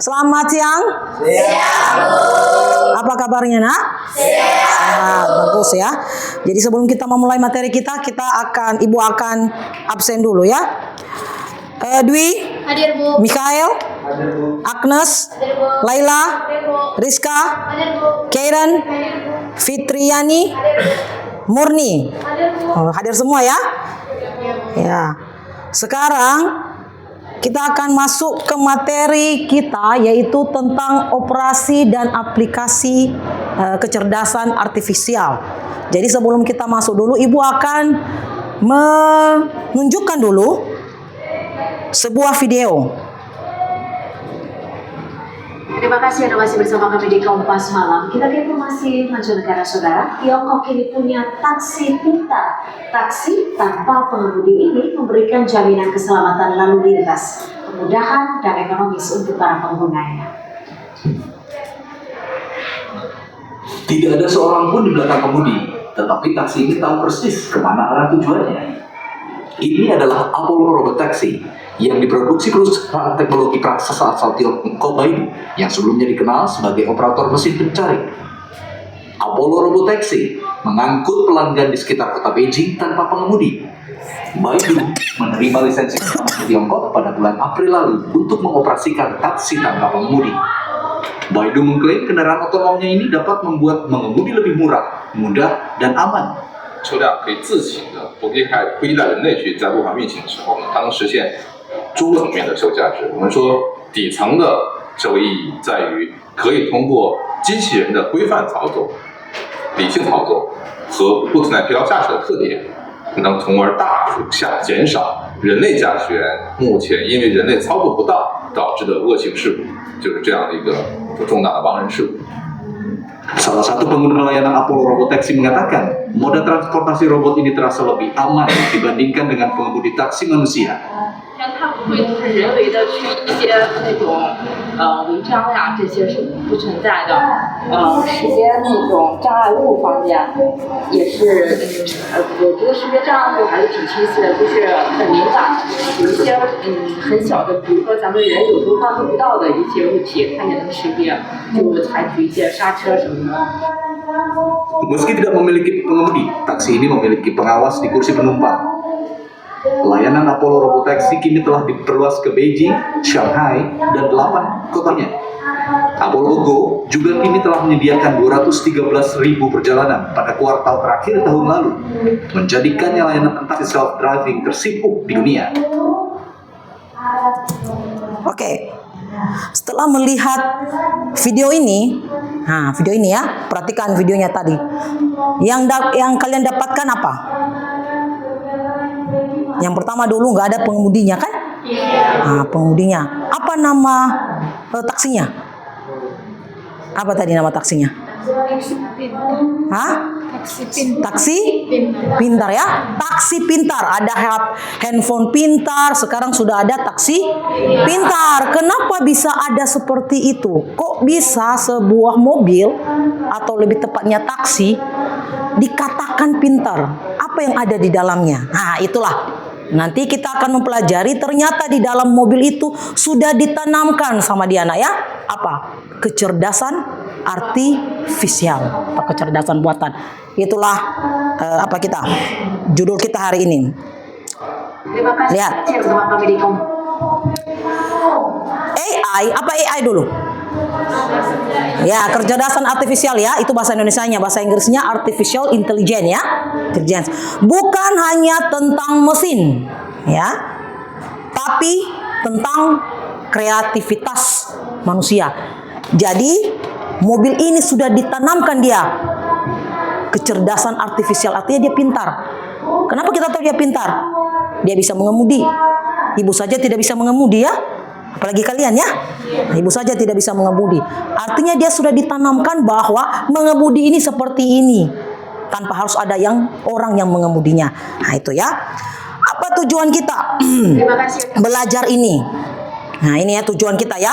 Selamat siang. Apa kabarnya, Nak? Sehat, bagus ya. Jadi sebelum kita memulai materi kita, Ibu akan absen dulu ya. Dwi, Hadir, Bu. Mikael, Hadir, Bu. Agnes, Hadir, Bu. Laila, Hadir, Bu. Rizka, Hadir, Bu. Karen, Hadir, Bu. Fitriani, Hadir, Bu. Murni. Hadir, Bu. Hadir semua ya? Ya. Sekarang kita akan masuk ke materi kita, yaitu tentang operasi dan aplikasi kecerdasan artifisial. Jadi sebelum kita masuk dulu, Ibu akan menunjukkan dulu sebuah video. Terima kasih Anda masih bersama kami di Kompas Malam. Kita ke informasi mancanegara saudara. Tiongkok kini punya taksi pintar. Taksi tanpa pengemudi ini memberikan jaminan keselamatan lalu lintas, kemudahan dan ekonomis untuk para penggunanya. Tidak ada seorang pun di belakang kemudi, tetapi taksi ini tahu persis kemana arah tujuannya. Ini adalah Apollo Robot Taxi yang diproduksi perusahaan teknologi raksasa asal Tiongkok Baidu yang sebelumnya dikenal sebagai operator mesin pencari. Apollo Robot Taxi mengangkut pelanggan di sekitar kota Beijing tanpa pengemudi. Baidu menerima lisensi pertama di Tiongkok pada bulan April lalu untuk mengoperasikan taksi tanpa pengemudi. Baidu mengklaim kendaraan otonomnya ini dapat membuat mengemudi lebih murah, mudah, dan aman. 车辆可以自行的不依赖人类去在路上运行的时候呢，它能实现多层面的社会价值。我们说底层的社会意义在于可以通过机器人的规范操作、理性操作和不存在疲劳驾驶的特点，能从而大幅减少人类驾驶员目前因为人类操作不当导致的恶性事故，就是这样的一个重大的亡人事故。 Salah satu pengguna layanan Apollo Robot Taxi mengatakan, moda transportasi robot ini terasa lebih aman dibandingkan dengan pengemudi taksi manusia. 像它不会就是人为的去一些那种违章呀，这些是不存在的。识别那种障碍物方面也是，我觉得识别障碍物还是挺清晰的，就是很敏感，有一些很小的，比如说咱们人有时候发挥不到的一些物体，它也能识别，就采取一些刹车什么的。 Meski tidak memiliki pengemudi, taksi ini memiliki pengawas di kursi penumpang. Layanan Apollo Robot Taxi kini telah diperluas ke Beijing, Shanghai, dan 8 kotanya. Apollo Go juga kini telah menyediakan 213.000 perjalanan pada kuartal terakhir tahun lalu, menjadikannya layanan taksi self-driving tersibuk di dunia. Oke. Setelah melihat video ini, video ini ya, perhatikan videonya tadi. Yang kalian dapatkan apa? Yang pertama dulu nggak ada pengemudinya kan? Pengemudinya. Apa nama taksinya? Apa tadi nama taksinya? Taksi pintar ya. Taksi pintar. Ada handphone pintar. Sekarang sudah ada taksi pintar. Kenapa bisa ada seperti itu? Kok bisa sebuah mobil atau lebih tepatnya taksi dikatakan pintar? Apa yang ada di dalamnya? Nah, itulah. Nanti kita akan mempelajari, ternyata di dalam mobil itu sudah ditanamkan sama dia, anak ya. Apa? Kecerdasan artifisial atau kecerdasan buatan. Itulah judul kita hari ini. Terima kasih. Lihat. Bersama kami di Kompas. AI, apa AI dulu? Ya, kecerdasan artifisial ya, itu bahasa Indonesianya, bahasa Inggrisnya artificial intelligence ya. Intelligence. Bukan hanya tentang mesin ya, tapi tentang kreativitas manusia. Jadi, mobil ini sudah ditanamkan dia kecerdasan artifisial, artinya dia pintar. Kenapa kita tahu dia pintar? Dia bisa mengemudi. Ibu saja tidak bisa mengemudi ya. Apalagi kalian ya. Nah, ibu saja tidak bisa mengemudi. Artinya dia sudah ditanamkan bahwa mengemudi ini seperti ini. Tanpa harus ada orang yang mengemudinya. Nah, itu ya. Apa tujuan kita Terima kasih. belajar ini? Nah, ini ya tujuan kita ya.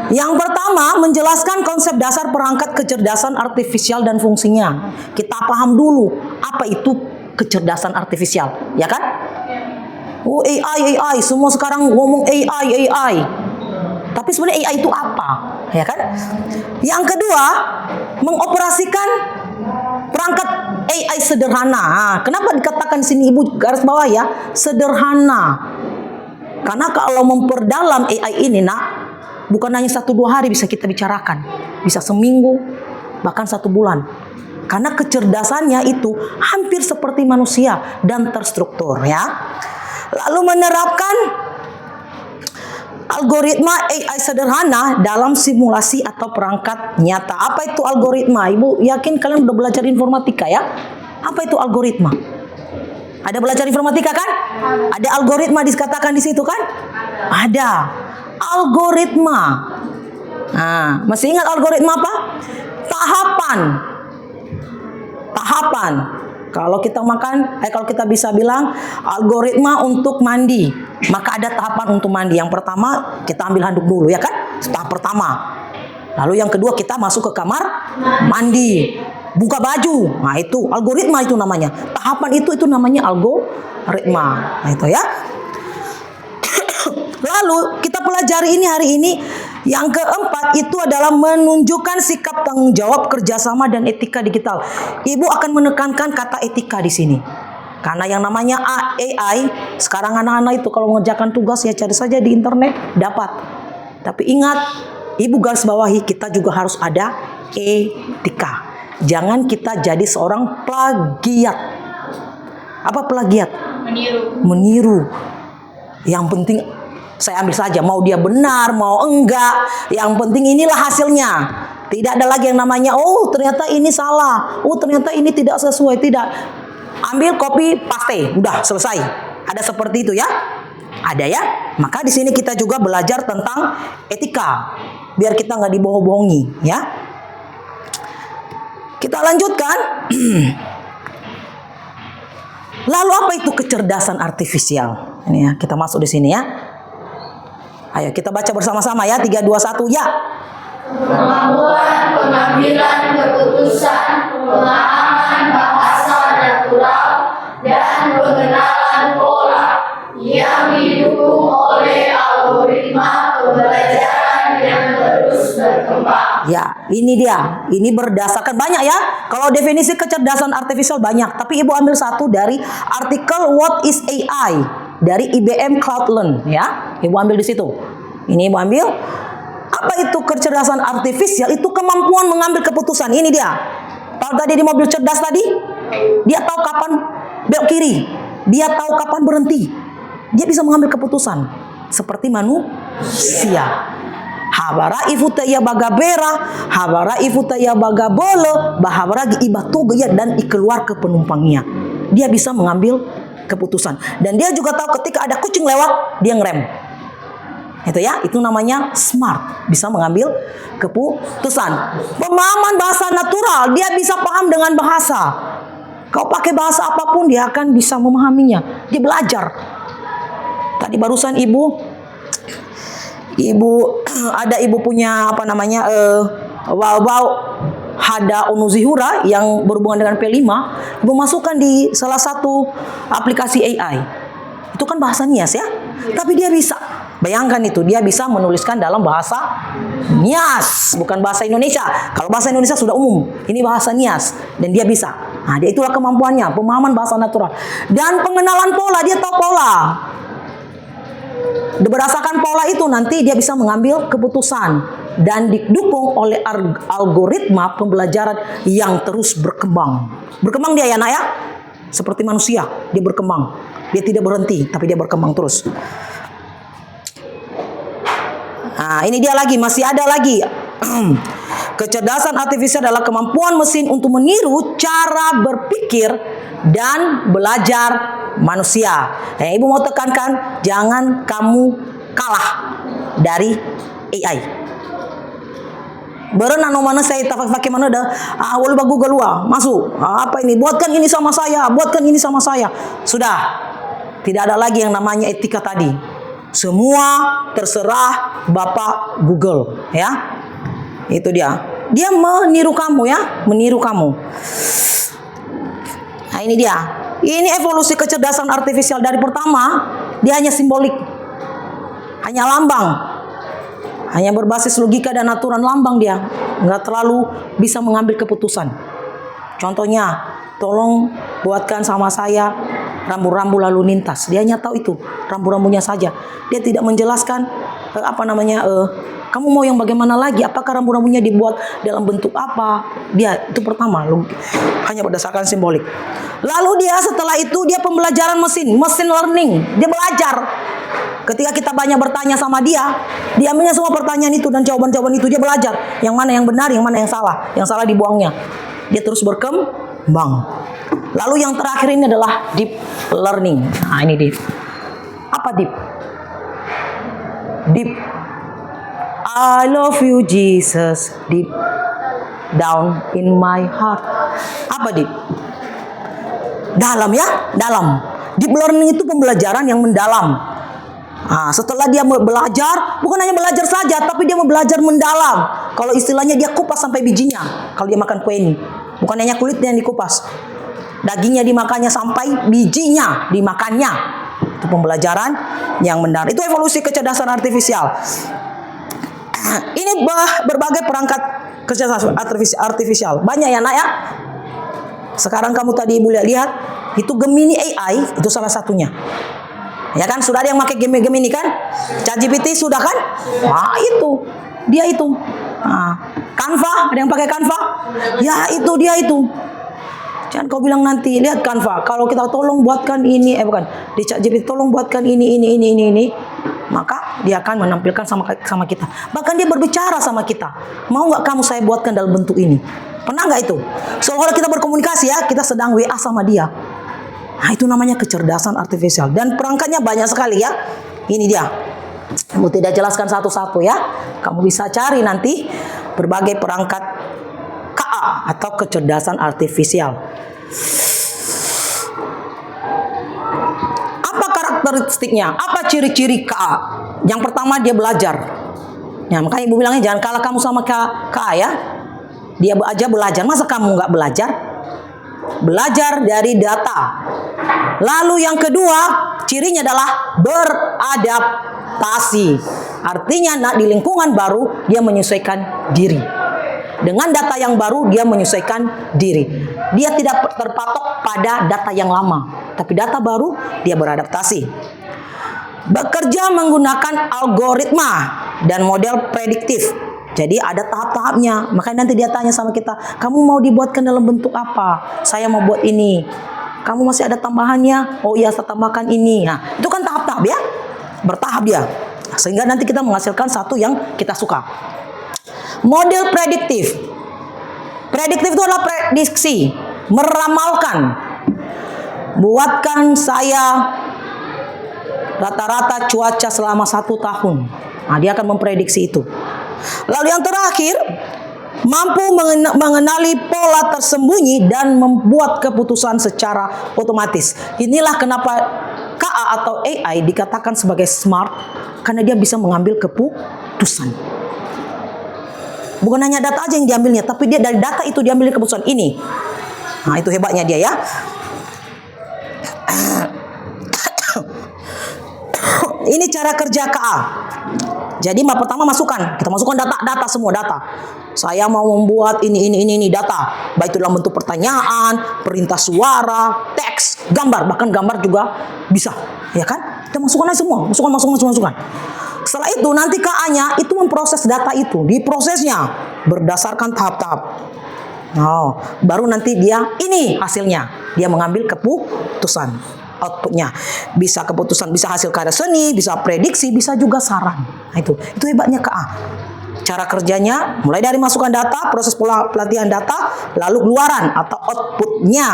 Yang pertama, menjelaskan konsep dasar perangkat kecerdasan artifisial dan fungsinya. Kita paham dulu apa itu kecerdasan artifisial, ya kan? Oh, AI, semua sekarang ngomong AI. Tapi sebenarnya AI itu apa? Ya kan? Yang kedua, mengoperasikan perangkat AI sederhana. Kenapa dikatakan sini Ibu garis bawah ya, sederhana? Karena kalau memperdalam AI ini nak, bukan hanya 1-2 hari bisa kita bicarakan, bisa seminggu, bahkan 1 bulan. Karena kecerdasannya itu hampir seperti manusia dan terstruktur ya. Lalu menerapkan algoritma AI sederhana dalam simulasi atau perangkat nyata. Apa itu algoritma? Ibu yakin kalian udah belajar informatika ya? Apa itu algoritma? Ada belajar informatika kan? Ada algoritma dikatakan di situ kan? Ada. Algoritma. Nah, masih ingat algoritma apa? Tahapan. Kalau kita makan, kalau kita bisa bilang algoritma untuk mandi, maka ada tahapan untuk mandi. Yang pertama kita ambil handuk dulu ya kan? Tahap pertama. Lalu yang kedua kita masuk ke kamar mandi, buka baju. Nah itu algoritma itu namanya. Tahapan itu namanya algoritma. Nah itu ya. Lalu kita pelajari ini hari ini. Yang keempat itu adalah menunjukkan sikap tanggung jawab, kerjasama dan etika digital. Ibu akan menekankan kata etika di sini. Karena yang namanya AI sekarang anak-anak itu kalau mengerjakan tugas ya cari saja di internet dapat. Tapi ingat, Ibu garis bawahi kita juga harus ada etika. Jangan kita jadi seorang plagiat. Apa plagiat? Meniru. Yang penting saya ambil saja, mau dia benar, mau enggak. Yang penting inilah hasilnya. Tidak ada lagi yang namanya, oh ternyata ini salah, oh ternyata ini tidak sesuai. Tidak. Ambil copy paste, udah selesai. Ada seperti itu ya? Ada ya? Maka di sini kita juga belajar tentang etika, biar kita nggak dibohong-bohongi, ya. Kita lanjutkan. Lalu apa itu kecerdasan artifisial? Ini ya, kita masuk di sini ya. Ayo kita baca bersama-sama ya. 3, 2, 1 ya. Kemampuan pengambilan keputusan, pemahaman bahasa natural, dan pengenalan pola yang didukung oleh algoritma pembelajaran yang terus berkembang. Ya, ini dia. Ini berdasarkan banyak ya. Kalau definisi kecerdasan artifisial banyak, tapi Ibu ambil satu dari artikel What is AI dari IBM Cloudlearn ya. Ibu ambil di situ. Ini Ibu ambil. Apa itu kecerdasan artifisial? Itu kemampuan mengambil keputusan. Ini dia. Tahu tadi di mobil cerdas tadi? Dia tahu kapan belok kiri. Dia tahu kapan berhenti. Dia bisa mengambil keputusan seperti manusia. Habara ifuta ya bagabera, habara ifuta ya bagabolo, bahabara ibatu gaya dan keluar ke penumpangnya. Dia bisa mengambil keputusan. Dan dia juga tahu ketika ada kucing lewat, dia ngerem. Itu ya, itu namanya smart, bisa mengambil keputusan. Pemahaman bahasa natural, dia bisa paham dengan bahasa. Kau pakai bahasa apapun dia akan bisa memahaminya. Dia belajar. Tadi barusan ibu punya apa namanya Hada Onuzihura yang berhubungan dengan P5, ibu masukkan di salah satu aplikasi AI. Itu kan bahasa Nias ya, tapi dia bisa. Bayangkan itu, dia bisa menuliskan dalam bahasa Nias, bukan bahasa Indonesia. Kalau bahasa Indonesia sudah umum, ini bahasa Nias dan dia bisa. Nah, dia itulah kemampuannya, pemahaman bahasa natural dan pengenalan pola. Dia tahu pola. Berdasarkan pola itu nanti dia bisa mengambil keputusan dan didukung oleh algoritma pembelajaran yang terus berkembang. Berkembang dia ya nak ya, seperti manusia dia berkembang. Dia tidak berhenti, tapi dia berkembang terus. Nah, ini dia lagi, masih ada lagi. Kecerdasan artifisial adalah kemampuan mesin untuk meniru cara berpikir dan belajar manusia. Nah, Ibu mau tekankan, jangan kamu kalah dari AI. Berenang mana saya pakai mana dah? Awal bagu galua masuk. Apa ini? Buatkan ini sama saya, buatkan ini sama saya. Sudah, tidak ada lagi yang namanya etika tadi. Semua terserah Bapak Google, ya. Itu dia. Dia meniru kamu ya, meniru kamu. Nah, ini dia. Ini evolusi kecerdasan artifisial dari pertama, dia hanya simbolik. Hanya lambang. Hanya berbasis logika dan aturan lambang dia. Nggak terlalu bisa mengambil keputusan. Contohnya, tolong buatkan sama saya rambu-rambu lalu lintas. Dia hanya tahu itu, rambu-rambunya saja. Dia tidak menjelaskan kamu mau yang bagaimana lagi? Apakah rambu-rambunya dibuat dalam bentuk apa? Dia itu pertama, hanya berdasarkan simbolik. Lalu dia setelah itu dia pembelajaran mesin learning. Dia belajar. Ketika kita banyak bertanya sama dia ambilnya semua pertanyaan itu dan jawaban-jawaban itu, dia belajar. Yang mana yang benar, yang mana yang salah. Yang salah dibuangnya. Dia terus berkembang. Lalu yang terakhir ini adalah deep learning. Nah, ini deep. Apa deep? Deep. I love you Jesus, deep down in my heart. Apa deep? Dalam ya, dalam. Deep learning itu pembelajaran yang mendalam. Nah, setelah dia belajar, bukan hanya belajar saja, tapi dia mau belajar mendalam. Kalau istilahnya dia kupas sampai bijinya. Kalau dia makan kue ini, bukan hanya kulitnya yang dikupas, dagingnya dimakannya sampai bijinya dimakannya. Itu pembelajaran yang mendalam. Itu evolusi kecerdasan artifisial. Ini berbagai perangkat kecerdasan artifisial. Banyak ya nak ya. Sekarang kamu tadi ibu lihat, itu Gemini AI, itu salah satunya. Ya kan, sudah ada yang pakai Gemini kan? ChatGPT sudah kan? Nah itu, dia itu. Nah, Canva, ada yang pakai Canva? Ya itu, dia itu. Jangan kau bilang nanti, lihat Canva. Kalau kita tolong buatkan ini, di ChatGPT tolong buatkan ini. Maka dia akan menampilkan sama kita. Bahkan dia berbicara sama kita. Mau nggak kamu saya buatkan dalam bentuk ini? Pernah nggak itu? Seolah-olah kita berkomunikasi ya, kita sedang WA sama dia. Nah itu namanya kecerdasan artifisial. Dan perangkatnya banyak sekali ya. Ini dia. Kamu tidak jelaskan satu-satu ya. Kamu bisa cari nanti berbagai perangkat KA atau kecerdasan artifisial. Apa karakteristiknya? Apa ciri-ciri KA? Yang pertama dia belajar. Ya, makanya ibu bilangnya jangan kalah kamu sama KA ya. Dia aja belajar. Masa kamu nggak belajar? Belajar dari data. Lalu yang kedua, cirinya adalah beradaptasi. Artinya di lingkungan baru dia menyesuaikan diri. Dengan data yang baru dia menyesuaikan diri. Dia tidak terpatok pada data yang lama, tapi data baru dia beradaptasi. Bekerja menggunakan algoritma dan model prediktif. Jadi ada tahap-tahapnya. Makanya nanti dia tanya sama kita, kamu mau dibuatkan dalam bentuk apa? Saya mau buat ini. Kamu masih ada tambahannya? Oh iya, saya tambahkan ini. Nah, itu kan tahap-tahap ya. Bertahap dia. Sehingga nanti kita menghasilkan satu yang kita suka. Model prediktif. Prediktif itu adalah prediksi. Meramalkan. Buatkan saya rata-rata cuaca selama 1 tahun. Nah, dia akan memprediksi itu. Lalu yang terakhir, mampu mengenali pola tersembunyi dan membuat keputusan secara otomatis. Inilah kenapa KA atau AI dikatakan sebagai smart, karena dia bisa mengambil keputusan. Bukan hanya data aja yang diambilnya, tapi dia dari data itu diambil keputusan ini. Nah, itu hebatnya dia ya. Ini cara kerja KA. Jadi pertama kita masukkan data semua data. Saya mau membuat ini data, baik itu dalam bentuk pertanyaan, perintah suara, teks, gambar, bahkan gambar juga bisa, ya kan? Kita masukkan aja semua, masukkan. Setelah itu nanti KA-nya itu memproses data itu, diprosesnya berdasarkan tahap-tahap. Oh, baru nanti dia ini hasilnya, dia mengambil keputusan. Outputnya bisa keputusan, bisa hasil karya seni, bisa prediksi, bisa juga saran. Nah, itu hebatnya KA. Cara kerjanya mulai dari masukkan data, proses pelatihan data, lalu keluaran atau outputnya.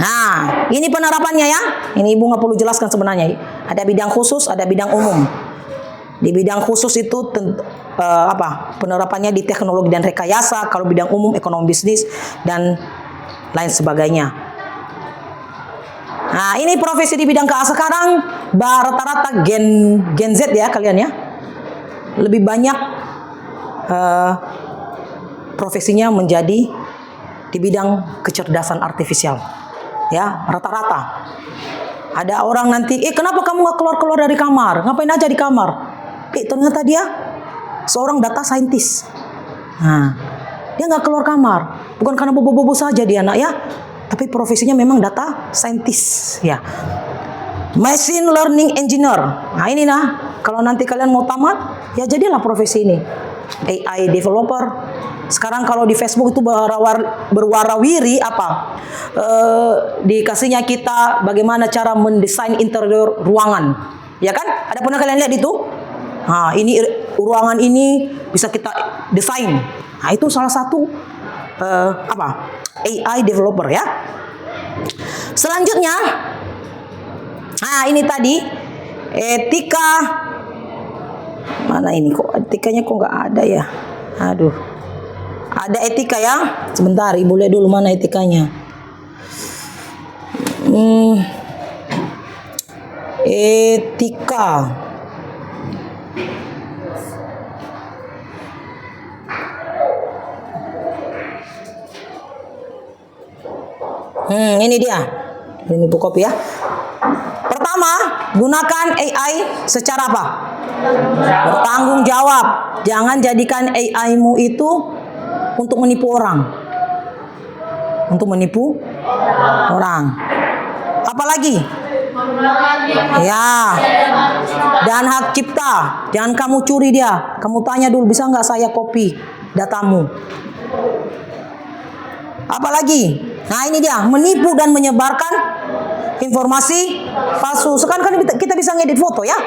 Nah, ini penerapannya ya. Ini ibu nggak perlu jelaskan sebenarnya. Ada bidang khusus, ada bidang umum. Di bidang khusus itu penerapannya di teknologi dan rekayasa. Kalau bidang umum ekonomi bisnis dan lain sebagainya. Nah, ini profesi di bidang KA sekarang rata-rata Gen Z ya kalian ya. Lebih banyak profesinya menjadi di bidang kecerdasan artifisial. Ya, rata-rata. Ada orang nanti, kenapa kamu nggak keluar-keluar dari kamar? Ngapain aja di kamar? Ternyata dia seorang data scientist. Nah, dia nggak keluar kamar, bukan karena bobo-bobo saja dia nak ya, tapi profesinya memang data scientist ya. Machine learning engineer. Nah ini kalau nanti kalian mau tamat, ya jadilah profesi ini. AI developer. Sekarang kalau di Facebook itu berwarawiri apa? Dikasihnya kita bagaimana cara mendesain interior ruangan. Ya kan? Ada pernah kalian lihat itu? Nah, ini ruangan ini bisa kita desain. Nah, itu salah satu AI developer ya. Selanjutnya, ini tadi etika. Mana ini kok etikanya kok nggak ada ya? Aduh. Ada etika ya. Sebentar, Ibu lihat dulu mana etikanya. Etika. Ini dia. Ini buku kopi ya. Pertama, gunakan AI secara apa? Bertanggung jawab. Jangan jadikan AI-mu itu untuk menipu orang. Untuk menipu orang. Apalagi? Ya. Dan hak cipta. Jangan kamu curi dia. Kamu tanya dulu, bisa nggak saya copy datamu? Apalagi? Nah ini dia, menipu dan menyebarkan informasi palsu. Sekarang kan kita bisa ngedit foto ya?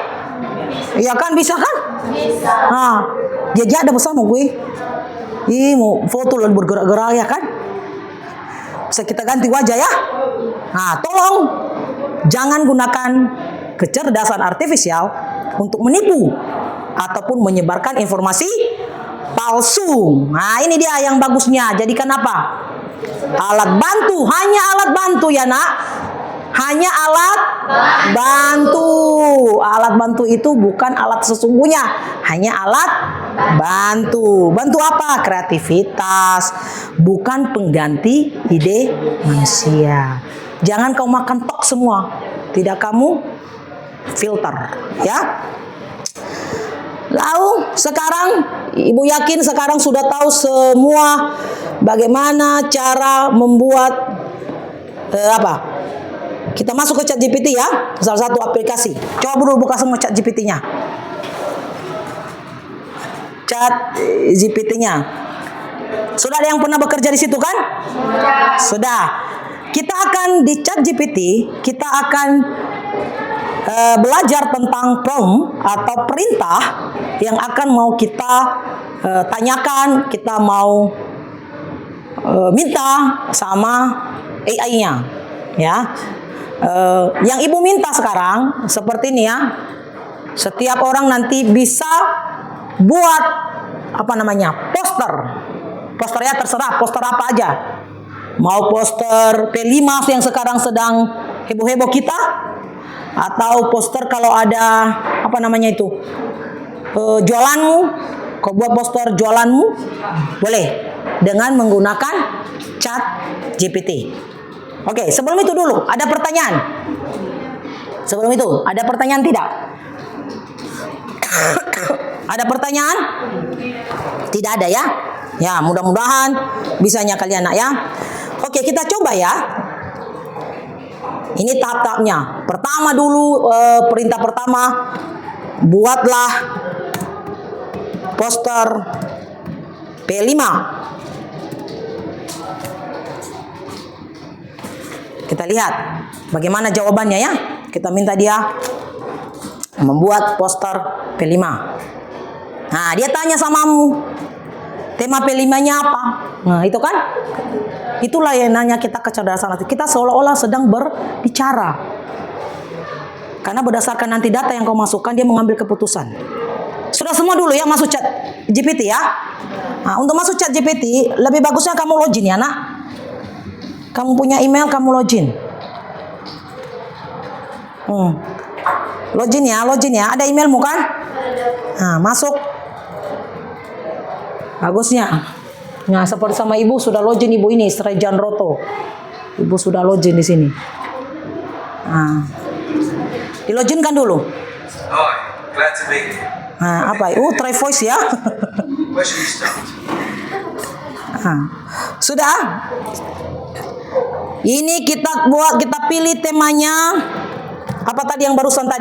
Iya kan, bisa kan? Bisa. Nah, dia ada bersama gue. Mau foto lalu bergerak-gerak ya kan? Bisa kita ganti wajah ya? Nah, tolong jangan gunakan kecerdasan artifisial untuk menipu ataupun menyebarkan informasi palsu. Nah, ini dia yang bagusnya. Jadikan apa? Alat bantu, hanya alat bantu ya nak. Hanya alat bantu. Alat bantu itu bukan alat sesungguhnya, hanya alat bantu. Bantu apa? Kreativitas, bukan pengganti ide manusia. Jangan kau makan tok semua, tidak kamu filter ya. Lalu sekarang Ibu yakin sekarang sudah tahu semua bagaimana cara membuat kita masuk ke ChatGPT ya, salah satu aplikasi. Coba dulu buka semua ChatGPT-nya. ChatGPT-nya. Sudah ada yang pernah bekerja di situ kan? Sudah. Kita akan di ChatGPT, kita akan belajar tentang prompt atau perintah yang akan mau kita tanyakan, kita mau minta sama AI-nya ya. Yang Ibu minta sekarang seperti ini ya. Setiap orang nanti bisa buat poster. Poster ya, terserah poster apa aja. Mau poster P5 yang sekarang sedang heboh-heboh kita, atau poster kalau ada jualanmu, kau buat poster jualanmu boleh dengan menggunakan ChatGPT. Oke, sebelum itu dulu ada pertanyaan. Sebelum itu ada pertanyaan tidak? Ada pertanyaan? Tidak ada ya? Ya, mudah-mudahan bisanya kalian nak ya. Oke, kita coba ya. Ini tahap-tahapnya. Pertama dulu, perintah pertama, buatlah poster P5. Kita lihat bagaimana jawabannya ya. Kita minta dia membuat poster P5. Nah, dia tanya samamu, tema P5-nya apa? Nah, itu kan? Itulah yang nanya kita kecerdasan hati. Kita seolah-olah sedang berbicara. Karena berdasarkan nanti data yang kau masukkan, dia mengambil keputusan. Sudah semua dulu ya masuk chat GPT ya. Nah, untuk masuk chat GPT, lebih bagusnya kamu login ya nak. Kamu punya email, kamu login. Login ya. Ada emailmu kan? Nah, masuk. Bagusnya. Nah, seperti sama Ibu sudah login Ibu ini, Srejan Roto. Ibu sudah login di sini. Nah, Dilojinkan dulu. Hi, glad to meet you. Nah, apa? Try voice ya. Where should we start? Sudah? Ini kita pilih temanya. Apa tadi yang barusan tadi?